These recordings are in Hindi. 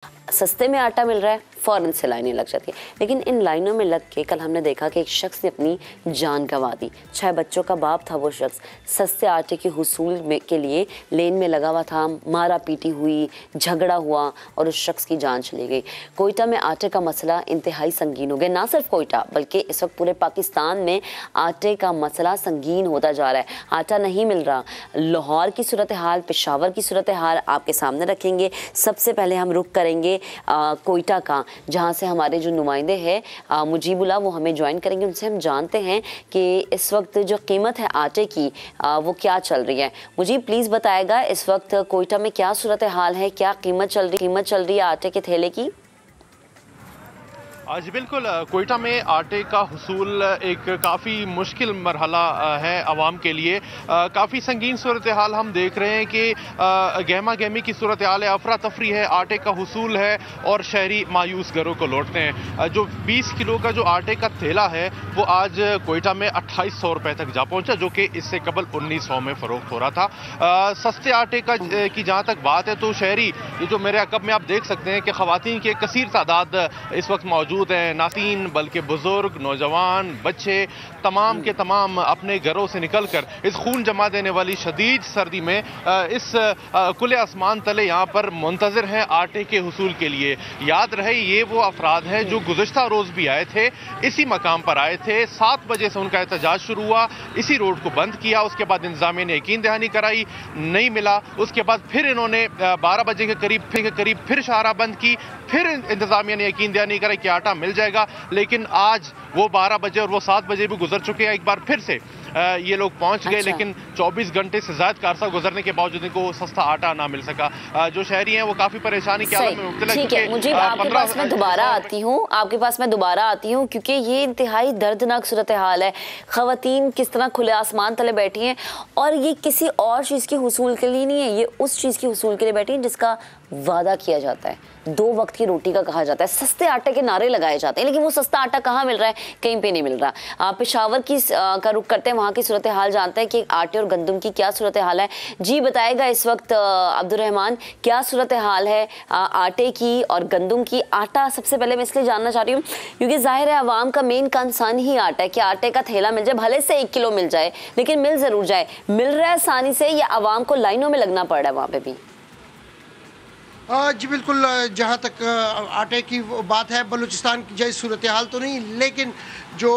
सस्ते में आटा मिल रहा है, फ़ौरन से लाइनें लग जाती है। लेकिन इन लाइनों में लग के कल हमने देखा कि एक शख्स ने अपनी जान गंवा दी। 6 बच्चों का बाप था वो शख्स। सस्ते आटे के हुसूल के लिए लेन में लगा हुआ था, मारा पीटी हुई, झगड़ा हुआ और उस शख्स की जान चली गई। कोयटा में आटे का मसला इंतहाई संगीन हो गया। ना सिर्फ कोयटा बल्कि इस वक्त पूरे पाकिस्तान में आटे का मसला संगीन होता जा रहा है। आटा नहीं मिल रहा। लाहौर की सूरत हाल, पेशावर की सूरत हाल आपके सामने रखेंगे। सबसे पहले हम रुख करेंगे कोयटा का, जहां से हमारे जो नुमाइंदे हैं मुजीबुल्लाह वो हमें ज्वाइन करेंगे। उनसे हम जानते हैं कि इस वक्त जो कीमत है आटे की वो क्या चल रही है। मुजीब प्लीज़ बताएगा इस वक्त कोयटा में क्या सूरत हाल है, क्या कीमत चल रही है आटे के थैले की? जी बिल्कुल, कोयटा में आटे का हुसूल एक काफ़ी मुश्किल मरहला है आवाम के लिए। काफ़ी संगीन सूरत हाल हम देख रहे हैं कि गहमा गहमी की सूरत हाल है, अफरा तफरी है, आटे का हुसूल है और शहरी मायूस घरों को लौटते हैं। जो 20 किलो का जो आटे का थैला है वो आज कोयटा में 2800 रुपये तक जा पहुंचा, जो कि इससे कबल 1900 में फ़रोख्त हो रहा था। सस्ते आटे का की जहाँ तक बात है तो शहरी, ये जो मेरे अकब में आप देख सकते हैं कि ख़वातीन की एक कसीर तादाद इस वक्त मौजूद हैं। नातीन बल्कि बुजुर्ग, नौजवान, बच्चे तमाम के तमाम अपने घरों से निकलकर इस खून जमा देने वाली शदीद सर्दी में इस खुले आसमान तले यहाँ पर मुंतज़िर हैं आटे के हुसूल के लिए। याद रहे ये वो अफराद हैं जो गुज़िश्ता रोज़ भी आए थे, इसी मकाम पर आए थे। 7 बजे से उनका एहतजाज शुरू हुआ, इसी रोड को बंद किया। उसके बाद इंतज़ामिया ने यकीन दहानी कराई, नहीं मिला। उसके बाद फिर इन्होंने 12 बजे के करीब फिर शाहरा बंद की। फिर इंतज़ामिया ने यकीन दहानी कराई कि आटा मिल जाएगा। लेकिन आज वो 12 बजे और वो 7 बजे भी गुजर चुके हैं। एक बार फिर से ये लोग पहुंच गए। अच्छा। लेकिन 24 घंटे से ज़्यादा का अरसा गुजरने के बावजूद इनको सस्ता आटा ना मिल सका। जो शहरी हैं वो काफ़ी परेशानी की हालत में मुब्तला हैं। ठीक है, मुझे आपके पास मैं दोबारा आती हूँ क्योंकि ये इंतहाई दर्दनाक सूरत हाल है। ख़वातीन किस तरह खुले आसमान तले बैठी हैं और ये किसी और चीज़ के हुसूल के लिए नहीं है, ये उस चीज़ के हुसूल के लिए बैठी हैं जिसका वादा किया जाता है, 2 वक्त की रोटी का कहा जाता है। सस्ते आटे के नारे लगाए जाते हैं, लेकिन वो सस्ता आटा कहाँ मिल रहा है? कहीं पे नहीं मिल रहा। पेशावर की का रुख करते हैं, वहाँ की सूरत हाल जानते हैं कि आटे और गंदम की क्या सूरत हाल है। जी बताएगा इस वक्त अब्दुर्रहमान, क्या सूरत हाल है आटे की और गंदम की? आटा सबसे पहले मैं इसलिए जानना चाह रही हूँ क्योंकि जाहिर है आवाम का मेन कंसर्न ही आटा है कि आटे का थैला मिल जाए, भले से 1 किलो मिल जाए लेकिन मिल जरूर जाए। मिल रहा है आसानी से या आवाम को लाइनों में लगना पड़ रहा है वहाँ पे भी? जी बिल्कुल, जहाँ तक आटे की बात है, बलूचिस्तान की जैसी सूरत हाल तो नहीं, लेकिन जो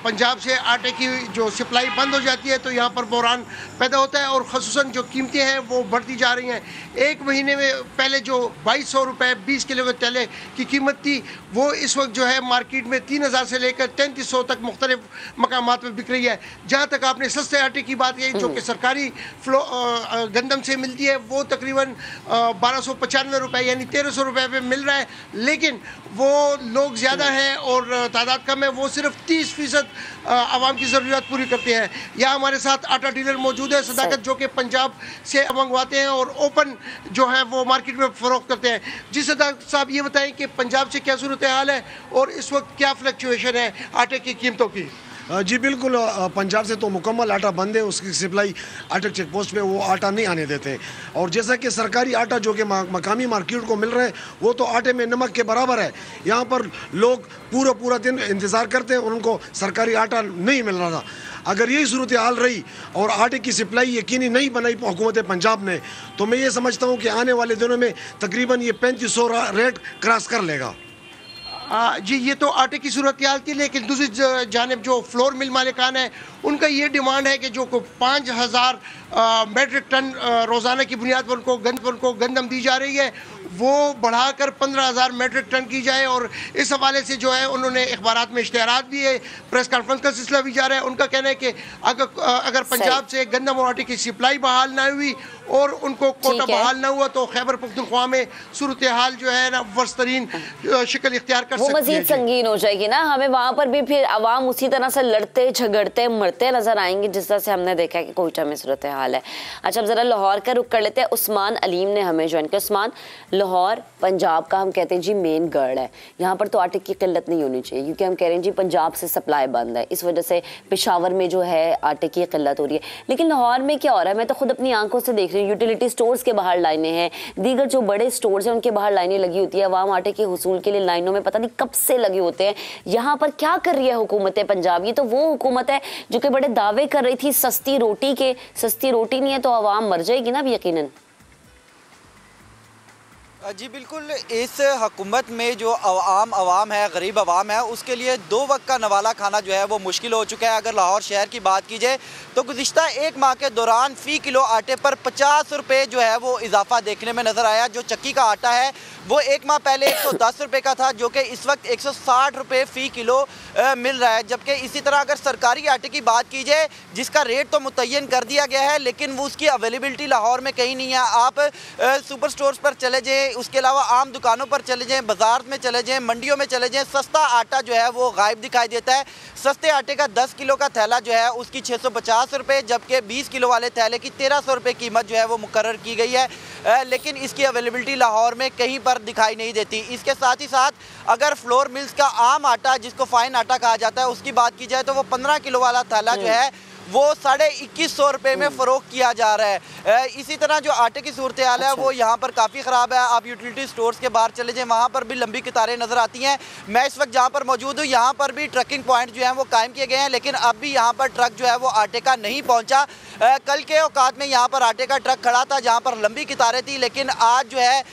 पंजाब से आटे की जो सप्लाई बंद हो जाती है तो यहाँ पर बहरान पैदा होता है और ख़ुसूसन जो कीमतें हैं वो बढ़ती जा रही हैं। 1 महीने में पहले जो 2200 रुपये 20 किलो के तेले की कीमत थी वो इस वक्त जो है मार्केट में 3000 से लेकर 3300 तक मुख्तलिफ मकामात में बिक रही है। जहाँ तक आपने सस्ते आटे की बात कही जो कि सरकारी गंदम से मिलती है वो तकरीबन 1295 रुपये यानी 1300 रुपये पे मिल रहा है, लेकिन वो लोग ज़्यादा हैं और तादाद कम है, वो सिर्फ 30% आवाम की ज़रूरत पूरी करते हैं। यहाँ हमारे साथ आटा डीलर मौजूद है सदाकत, जो कि पंजाब से मंगवाते हैं और ओपन जो है वो मार्केट में फ़रोख्त करते हैं। जी सदाकत साहब, ये बताएं कि पंजाब से क्या सूरत हाल है और इस वक्त क्या फ्लक्चुएशन है आटे की कीमतों की? जी बिल्कुल, पंजाब से तो मुकम्मल आटा बंद है, उसकी सप्लाई अटक चेक पोस्ट पे वो आटा नहीं आने देते हैं। और जैसा कि सरकारी आटा जो कि मकामी मार्केट को मिल रहा है वो तो आटे में नमक के बराबर है। यहाँ पर लोग पूरा दिन इंतज़ार करते हैं और उनको सरकारी आटा नहीं मिल रहा था। अगर यही सूरत हाल रही और आटे की सप्लाई यकीनी नहीं बनाई हुकूमत पंजाब ने तो मैं ये समझता हूँ कि आने वाले दिनों में तकरीबन ये 3500 रेट क्रॉस कर लेगा। जी, ये तो आटे की सूरत हाल थी, लेकिन दूसरी जानिब जो फ्लोर मिल मालिकान है उनका ये डिमांड है कि जो 5000 मेट्रिक टन रोज़ाना की बुनियाद पर उनको गंदम दी जा रही है वो बढ़ाकर 15,000 मेट्रिक टन की जाए। और इस हवाले से जो है उन्होंने अखबारात में इश्तिहारात भी है, प्रेस कॉन्फ्रेंस का सिलसिला भी जा रहा है। उनका कहना है कि अगर पंजाब से गंदम और आटे की सप्लाई बहाल ना हुई और उनको कोटा बहाल ना हुआ तो खैबर पख्तूनख्वा में सूरत हाल जो है ना वर्स्तरीन शक्ल इख्तियार कर सकती है, मजीद संगीन हो जाएगी ना। हमें वहाँ पर भी फिर अवाम उसी तरह से लड़ते झगड़ते मरते नजर आएंगे जिस तरह से हमने देखा कि कोयटा में सूरत हाल है। अच्छा, अब जरा लाहौर का रुख कर लेते हैं। उस्मान अलीम ने हमें ज्वाइन किया। उस्मान, लाहौर पंजाब का हम कहते हैं जी मेन गढ़ है, यहाँ पर तो आटे की किल्लत नहीं होनी चाहिए, क्योंकि हम कह रहे हैं जी पंजाब से सप्लाई बंद है, इस वजह से पेशावर में जो है आटे की किल्लत हो रही है। लेकिन लाहौर में क्या हो रहा है, मैं तो खुद अपनी आंखों से देख रही हूँ, यूटिलिटी स्टोर्स के बाहर लाइनें हैं, दीगर जो बड़े स्टोर्स हैं उनके बाहर लाइनें लगी होती है, अवाम आटे के हुसूल के लिए लाइनों में पता नहीं कब से लगे होते हैं। यहाँ पर क्या कर रही है हुकूमत पंजाब? ये तो वो हुकूमत है जो कि बड़े दावे कर रही थी सस्ती रोटी के, सस्ती रोटी नहीं है तो अवाम मर जाएगी ना यकीनन। जी बिल्कुल, इस हुकूमत में जो अवाम है, गरीब अवाम है, उसके लिए 2 वक्त का नवाला खाना जो है वो मुश्किल हो चुका है। अगर लाहौर शहर की बात की जाए तो गुज़िश्ता 1 माह के दौरान फ़ी किलो आटे पर 50 रुपये जो है वो इजाफा देखने में नज़र आया। जो चक्की का आटा है वो 1 माह पहले 110 रुपये का था, जो कि इस वक्त 160 रुपये फ़ी किलो मिल रहा है। जबकि इसी तरह अगर सरकारी आटे की बात की जाए, जिसका रेट तो मुतय्यन कर दिया गया है, लेकिन वो उसकी अवेलेबिलिटी लाहौर में कहीं नहीं है। आप सुपर स्टोर्स पर चले जाएँ, उसके अलावा आम दुकानों पर चले जाएँ, बाजार में चले जाएँ, मंडियों में चले जाएँ, सस्ता आटा जो है वो गायब दिखाई देता है। सस्ते आटे का 10 किलो का थैला जो है उसकी 650 रुपये, जबकि 20 किलो वाले थैले की 1300 रुपये कीमत जो है वो मुकर्रर की गई है। लेकिन इसकी अवेलेबिलिटी लाहौर में कहीं पर दिखाई नहीं देती। इसके साथ ही साथ अगर फ्लोर मिल्स का आम आटा, जिसको फाइन आटा कहा जाता है, उसकी बात की जाए तो वो 15 किलो वाला थैला जो है वो 2150 रुपये में फ़रोख्त किया जा रहा है। इसी तरह जो आटे की सूरत हाल है वो यहाँ पर काफ़ी ख़राब है। आप यूटिलिटी स्टोर्स के बाहर चले जाएँ, वहाँ पर भी लंबी कतारें नज़र आती हैं। मैं इस वक्त जहाँ पर मौजूद हूँ, यहाँ पर भी ट्रकिंग पॉइंट जो हैं वो कायम किए गए हैं, लेकिन अब भी यहाँ पर ट्रक जो है वो आटे का नहीं पहुँचा। कल के औकात में यहाँ पर आटे का ट्रक खड़ा था, जहाँ पर लंबी कतारें थी, लेकिन आज जो है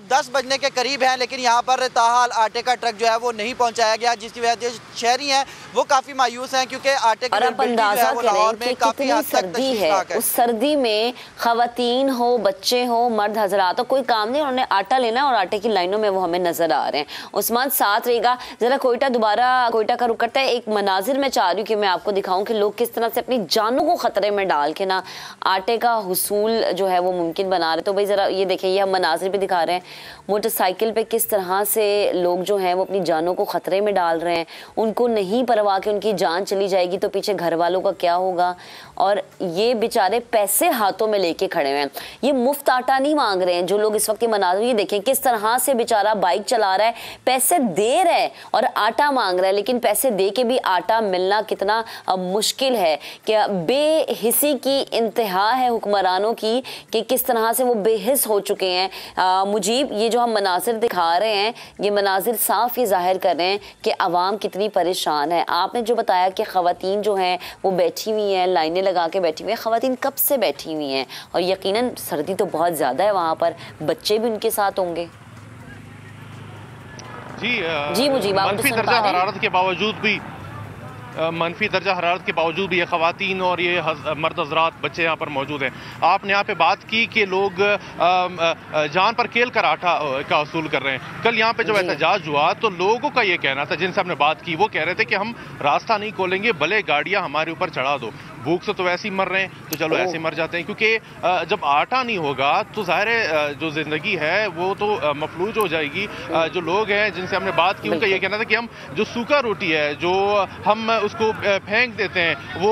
10 बजने के करीब हैं, लेकिन यहाँ पर ताहाल आटे का ट्रक जो है वो नहीं पहुँचाया गया, जिसकी वजह से शहरी हैं वो काफ़ी मायूस हैं, क्योंकि आटे की कितनी सर्दी है। उस सर्दी में खवातीन हो, बच्चे हो, मर्द हजरात हो, कोई काम नहीं, उन्होंने आटा लेना और आटे की लाइनों में वो हमें नजर आ रहे हैं। उस्मान साथ रहेगा, जरा कोयटा का रुख करता है। एक मनाजिर में चाह रही हूँ कि मैं आपको दिखाऊं कि लोग किस तरह से अपनी जानों को खतरे में डाल के ना आटे का हुसूल जो है वो मुमकिन बना रहे। तो भाई जरा ये देखिए, ये हम मनाजिर भी दिखा रहे हैं, मोटरसाइकिल पे किस तरह से लोग जो हैं वो अपनी जानों को खतरे में डाल रहे हैं। उनको नहीं परवाह कि उनकी जान चली जाएगी तो पीछे घर वालों का क्या होगा। और ये बेचारे पैसे हाथों में लेके खड़े हैं, ये मुफ्त आटा नहीं मांग रहे हैं। जो लोग इस वक्त मनाजिर, ये देखें किस तरह से बेचारा बाइक चला रहा है, पैसे दे रहा है और आटा मांग रहा है, लेकिन पैसे दे के भी आटा मिलना कितना मुश्किल है। क्या बेहिसी की इंतहा है हुक्मरानों की कि किस तरह से वो बेहिस हो चुके हैं। मुजीब, ये जो हम मनाजिर दिखा रहे हैं, ये मनाजिर साफ ये जाहिर कर रहे हैं कि अवाम कितनी परेशान है। आपने जो बताया कि खवातीन जो हैं वो बैठी हुई हैं, लाइनें लगा के बैठी हुई हैं, खवातीन कब से बैठी हुई हैं? और यकीनन सर्दी तो बहुत ज़्यादा है वहाँ पर, बच्चे भी उनके साथ होंगे। जी मुझीब, मनफी दर्जा हरारत के बावजूद भी ये ख़वातीन और ये मर्द हज़रात बच्चे यहाँ पर मौजूद हैं। आपने यहाँ पे बात की कि लोग जान पर खेल कर आटा का वसूल कर रहे हैं। कल यहाँ पे जब एहतजाज हुआ तो लोगों का ये कहना था, जिनसे हमने बात की, वो कह रहे थे कि हम रास्ता नहीं खोलेंगे, भले गाड़ियाँ हमारे ऊपर चढ़ा दो, भूख से तो वैसे ही मर रहे हैं तो चलो ऐसे मर जाते हैं। क्योंकि जब आटा नहीं होगा तो ज़ाहिर है जो ज़िंदगी है वो तो मफलूज हो जाएगी। जो लोग हैं जिनसे हमने बात की, उनका ये कहना था कि हम जो सूखा रोटी है जो हम उसको फेंक देते हैं, वो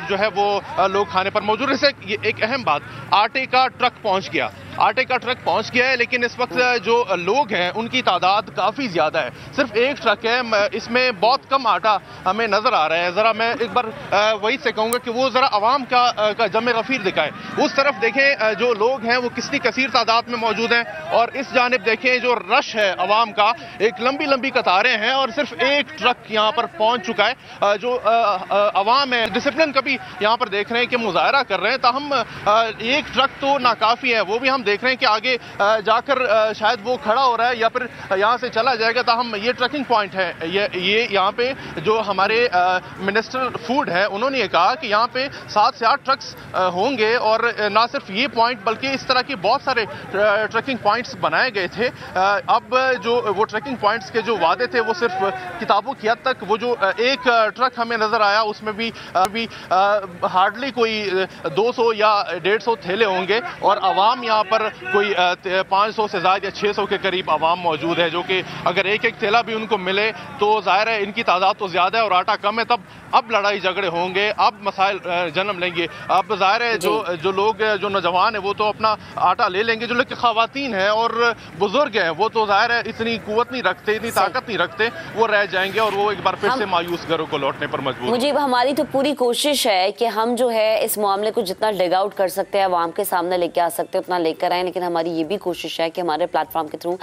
जो है वो लोग खाने पर मौजूद है। ये एक अहम बात, आटे का ट्रक पहुँच गया है, लेकिन इस वक्त जो लोग हैं उनकी तादाद काफ़ी ज़्यादा है। सिर्फ एक ट्रक है, इसमें बहुत कम आटा हमें नज़र आ रहा है। ज़रा मैं एक बार वही से कहूँगा कि वो ज़रा आवाम का जमे गफीर दिखाए। उस तरफ देखें जो लोग हैं वो कितनी कसीर तादाद में मौजूद हैं, और इस जानिब देखें जो रश है आवाम का, एक लंबी लंबी कतारें हैं और सिर्फ एक ट्रक यहाँ पर पहुँच चुका है। जो आवाम है डिसिप्लिन का भी यहाँ पर देख रहे हैं कि मुजाहरा कर रहे हैं, ताहम एक ट्रक तो नाकाफ़ी है। वो भी हम देख रहे हैं कि आगे जाकर शायद वो खड़ा हो रहा है या फिर यहाँ से चला जाएगा। ताहम ये ट्रकिंग पॉइंट है, ये यहाँ पे जो हमारे मिनिस्टर फूड है उन्होंने ये कहा कि यहाँ पे 7 से 8 ट्रक्स होंगे, और ना सिर्फ ये पॉइंट बल्कि इस तरह के बहुत सारे ट्रकिंग पॉइंट्स बनाए गए थे। अब जो वो ट्रकिंग पॉइंट्स के जो वादे थे वो सिर्फ किताबों की हद तक, वो जो एक ट्रक हमें नजर आया उसमें भी हार्डली कोई 200 या 150 थैले होंगे, और आवाम यहाँ पर कोई 500 से ज़्यादा या 600 के करीब आवाम मौजूद है, जो कि अगर एक एक थैला भी उनको मिले तो ज़ाहिर है इनकी तादाद तो ज़्यादा है और आटा कम है, तब अब लड़ाई झगड़े होंगे, अब मसाइल जन्म लेंगे। अब ज़ाहिर है जो लोग जो नौजवान है वो तो अपना आटा ले लेंगे, जो लेकिन ख़वातीन है और बुजुर्ग हैं वो तो ज़ाहिर है इतनी कुव्वत नहीं रखते, इतनी ताकत नहीं रखते, वो रह जाएंगे और वो एक बार फिर से मायूस घरों को लौटने पर मजबूर। मुझे हमारी तो पूरी कोशिश है कि हम जो है इस मामले को जितना डिग आउट कर सकते हैं, आवाम के सामने लेके आ सकते हैं उतना लेकर आए, लेकिन हमारी ये भी कोशिश है कि हमारे प्लेटफॉर्म के थ्रू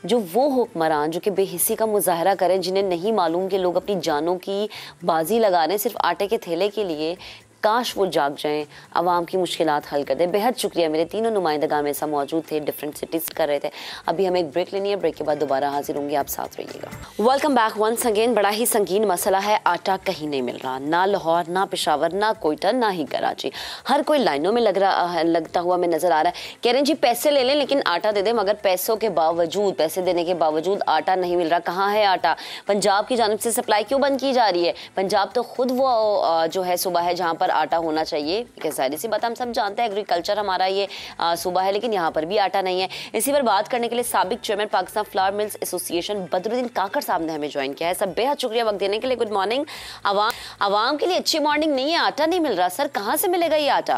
जो वो हुक्मरान जो कि बेहिस्सी का मुजाहरा करें, जिन्हें नहीं मालूम कि लोग अपनी जानों की बाजी लगा रहे हैं सिर्फ आटे के थैले के लिए, काश वो जाग जाएं, आवाम की मुश्किलात हल कर दें। बेहद शुक्रिया, मेरे तीनों नुमाइंदगान में ऐसा मौजूद थे, डिफरेंट सिटीज़ कर रहे थे। अभी हमें एक ब्रेक लेनी है, ब्रेक के बाद दोबारा हाजिर होंगे, आप साथ रहिएगा। Welcome back once again. बड़ा ही संगीन मसला है, आटा कहीं नहीं मिल रहा, ना लाहौर, ना पेशावर, ना कोयटा, ना ही कराची। हर कोई लाइनों में लगता हुआ हमें नजर आ रहा है। कह रहे हैं जी पैसे ले लें लेकिन आटा दे दें, मगर पैसों के बावजूद, पैसे देने के बावजूद आटा नहीं मिल रहा। कहाँ है आटा? पंजाब की जानिब से सप्लाई क्यों बंद की जा रही है? पंजाब तो खुद वो जो है सूबा है जहाँ पर आटा होना चाहिए, जाहिर सी बात हम सब जानते हैं, एग्रीकल्चर हमारा ये सूबा है, लेकिन यहाँ पर भी आटा नहीं है। इसी पर बात करने के लिए साबिक chairman Pakistan flour mills association Badruddin Kakar साहब ने हमें ज्वाइन किया है। सब बेहद शुक्रिया वक्त देने के लिए। Good morning. आवाम के लिए अच्छी मॉर्निंग नहीं है, आटा नहीं मिल रहा। सर कहाँ से मिलेगा ये आटा?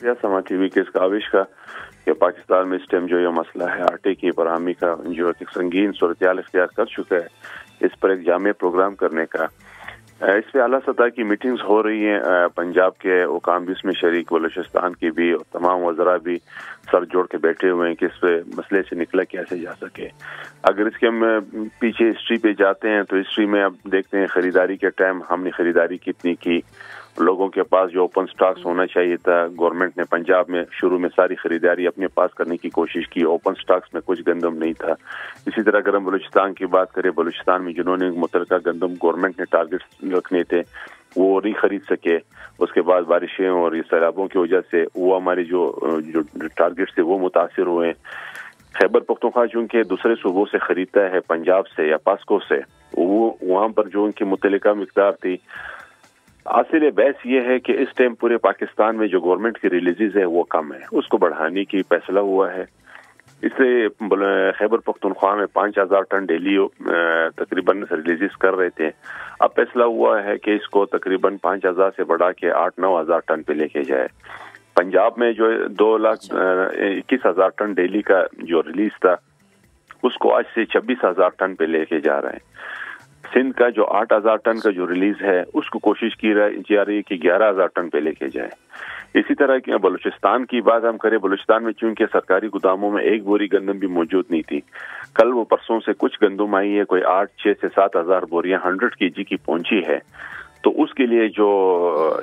समा टीवी के इस काविश का कि पाकिस्तान में इस टाइम जो ये मसला है आटे की फरहमी का, जो एक संगीन सूरत-ए-हाल इख्तियार कर चुका है, इस पर एक जामे प्रोग्राम करने का, इस पे आला सतह की मीटिंग्स हो रही हैं। पंजाब के हुकाम भी इसमें शरीक, बलूचिस्तान की भी, और तमाम वज़रा भी सर जोड़ के बैठे हुए हैं कि इस पे मसले से निकला कैसे जा सके। अगर इसके हम पीछे हिस्ट्री पे जाते हैं तो हिस्ट्री में अब देखते हैं खरीदारी के टाइम हमने खरीदारी कितनी की, लोगों के पास जो ओपन स्टॉक्स होना चाहिए था, गवर्नमेंट ने पंजाब में शुरू में सारी खरीदारी अपने पास करने की कोशिश की, ओपन स्टॉक्स में कुछ गंदम नहीं था। इसी तरह अगर हम बलूचिस्तान की बात करें, बलूचिस्तान में जिन्होंने मुतलका गंदम गवर्नमेंट ने टारगेट्स रखने थे वो नहीं खरीद सके, उसके बाद बारिशें और सैलाबों की वजह से वो हमारे जो टारगेट्स थे वो मुतासिर हुए। खैबर पख्तूनख्वा चूंकि दूसरे सूबों से खरीदता है, पंजाब से या पास्को से, वो वहाँ पर जो उनकी मुतलका मिकदार थी, हासिल बहस ये है कि इस टाइम पूरे पाकिस्तान में जो गवर्नमेंट की रिलीजेज है वो कम है, उसको बढ़ाने की फैसला हुआ है। इससे खैबर पख्तूनख्वा में 5000 टन डेली तकरीबन रिलीजेस कर रहे थे, अब फैसला हुआ है कि इसको तकरीबन 5000 से बढ़ा के 8-9 हजार टन पे लेके जाए। पंजाब में जो 2,21,000 टन डेली का जो रिलीज था उसको आज से 26,000 टन पे लेके जा रहे हैं। सिंध का जो 8,000 टन का जो रिलीज है उसको कोशिश की जा रही है कि 11,000 टन पे लेके जाए। इसी तरह की बलूचिस्तान की बात हम करें, बलूचिस्तान में चूंकि सरकारी गोदामों में एक बोरी गंदम भी मौजूद नहीं थी, कल वो परसों से कुछ गंदम आई है, कोई 8-6 से 7 हजार बोरियां 100 kg की पहुंची है। तो उसके लिए जो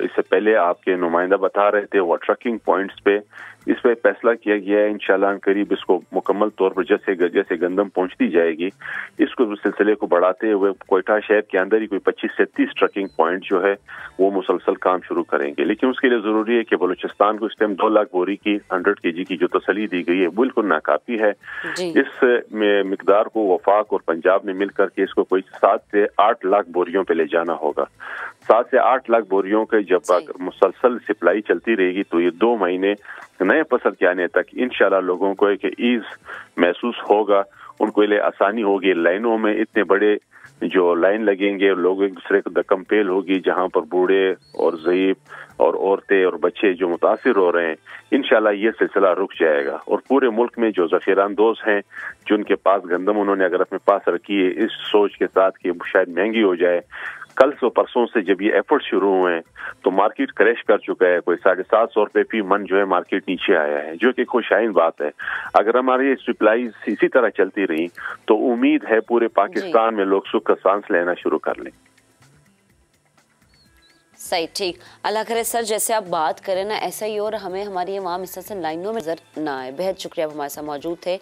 इससे पहले आपके नुमाइंदा बता रहे थे वो ट्रकिंग पॉइंट्स पे इस पे फैसला किया गया है। इंशाल्लाह करीब इसको मुकम्मल तौर पर जैसे गंदम पहुंचती जाएगी, इसको सिलसिले को बढ़ाते हुए कोयटा शहर के अंदर ही कोई 25 से 30 ट्रकिंग पॉइंट जो है वो मुसलसल काम शुरू करेंगे। लेकिन उसके लिए जरूरी है कि बलूचिस्तान को इस टाइम 2 लाख बोरी की 100 kg की जो तसली दी गई है बिल्कुल नाकाफी है। इस मिकदार को वफाक और पंजाब ने मिलकर के इसको कोई 7 से 8 लाख बोरियों पे ले जाना होगा। 7 से 8 लाख बोरियों के जब मुसलसल सप्लाई चलती रहेगी तो ये 2 महीने नए फसल के आने तक इंशाल्लाह लोगों को एक ईज महसूस होगा, उनको लिए आसानी होगी। लाइनों में इतने बड़े जो लाइन लगेंगे, लोग एक दूसरे को धक्कम पेल होगी, जहां पर बूढ़े और ज़ईफ और औरतें और बच्चे जो मुतासिर हो रहे हैं, इंशाल्लाह ये सिलसिला रुक जाएगा। और पूरे मुल्क में जो ज़ख़ीरानंदोज़ हैं जिनके पास गंदम उन्होंने अगर अपने पास रखी है इस सोच के साथ कि शायद महंगी हो जाए, कल से परसों से जब ये एफर्ट शुरू हुए हैं तो मार्केट क्रैश कर चुका है, कोई 750 रुपए फी मन जो है मार्केट नीचे आया है, जो कि खुशाइन बात है। अगर हमारी सप्लाईज इसी तरह चलती रही तो उम्मीद है पूरे पाकिस्तान में लोग सुख का सांस लेना शुरू कर लें। सही, ठीक, अल्लाह करे सर जैसे आप बात करें ना ऐसा ही, और हमें हमारी आवाम इस तरह से लाइनों में नजर ना आए। बेहद शुक्रिया, आप हमारे साथ मौजूद थे,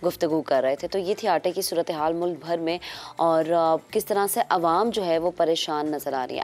गुफ्तगू कर रहे थे। तो ये थी आटे की सूरत हाल मुल्क भर में और किस तरह से आवाम जो है वो परेशान नज़र आ रही है।